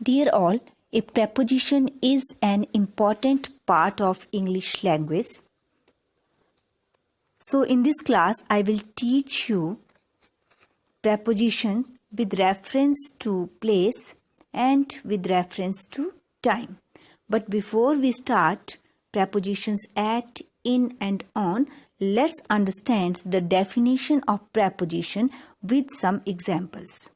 Dear all, a preposition is an important part of English language. So in this class, I will teach you prepositions with reference to place and with reference to time. But before we start prepositions at, in and on, let's understand the definition of preposition with some examples.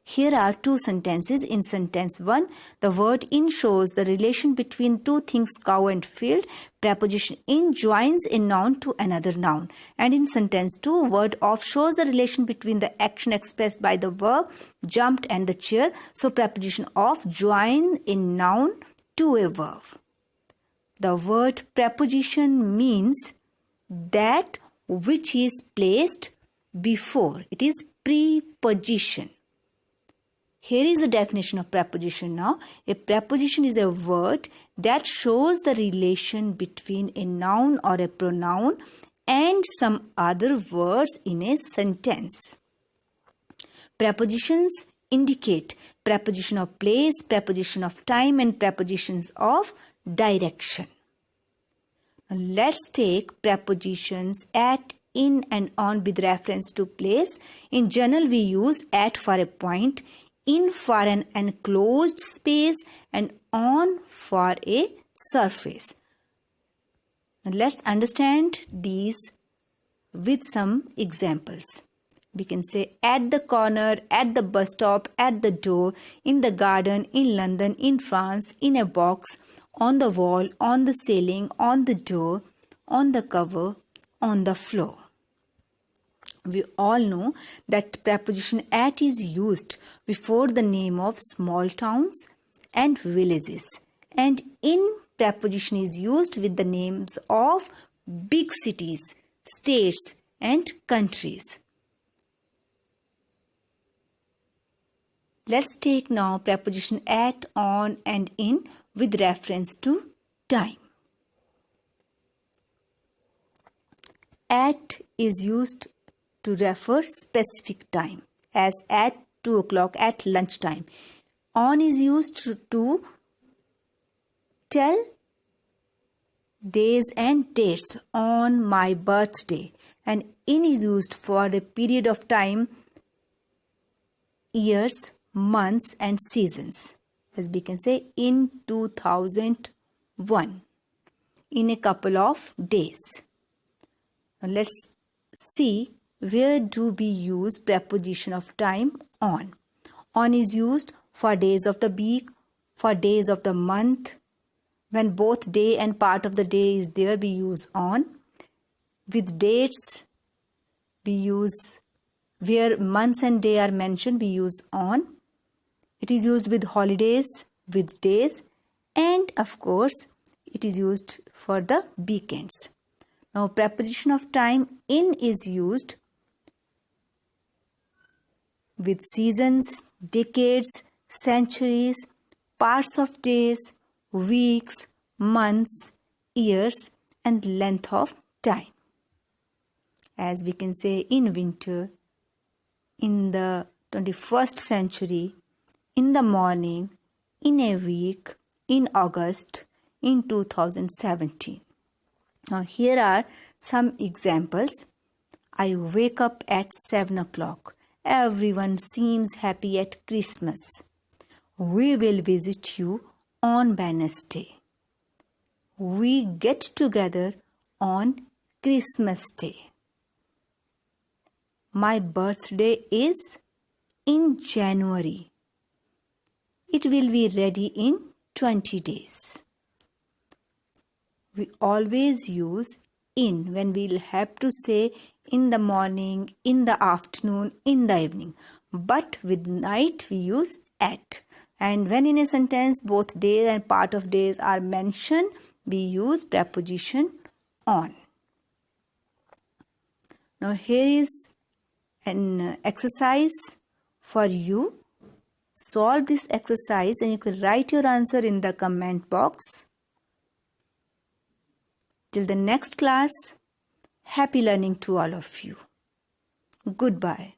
Here are two sentences. In sentence 1, the word in shows the relation between two things, cow and field. Preposition in joins a noun to another noun. And in sentence 2, word of shows the relation between the action expressed by the verb jumped and the chair. So preposition of join a noun to a verb. The word preposition means that which is placed before. It is preposition. Here is the definition of preposition now. A preposition is a word that shows the relation between a noun or a pronoun and some other words in a sentence. Prepositions indicate preposition of place, preposition of time, and prepositions of direction. Now let's take prepositions at, in, and on with reference to place. In general, we use at for a point, in for an enclosed space, and on for a surface. Now let's understand these with some examples. We can say at the corner, at the bus stop, at the door, in the garden, in London, in France, in a box, on the wall, on the ceiling, on the door, on the cover, on the floor. We all know that preposition at is used before the name of small towns and villages, and in preposition is used with the names of big cities, states, and countries. Let's take now preposition at, on, and in with reference to time. At is used to refer specific time, as at 2 o'clock, at lunchtime. On is used to tell days and dates, on my birthday. And in is used for a period of time, years, months, and seasons. As we can say, in 2001, in a couple of days. Now let's see where do we use preposition of time on. On is used for days of the week, for days of the month. When both day and part of the day is there, we use on. With dates, we use, where months and day are mentioned, we use on. It is used with holidays, with days, and of course, it is used for the weekends. Now, preposition of time in is used with seasons, decades, centuries, parts of days, weeks, months, years, and length of time. As we can say, in winter, in the 21st century, in the morning, in a week, in August, in 2017. Now here are some examples. I wake up at 7 o'clock. Everyone seems happy at Christmas. We will visit you on Wednesday. We get together on Christmas Day. My birthday is in January. It will be ready in 20 days. We always use in when we'll have to say in the morning, in the afternoon, in the evening. But with night we use at. And when in a sentence both days and part of days are mentioned, we use preposition on. Now here is an exercise for you. Solve this exercise and you can write your answer in the comment box. Till the next class, happy learning to all of you. Goodbye.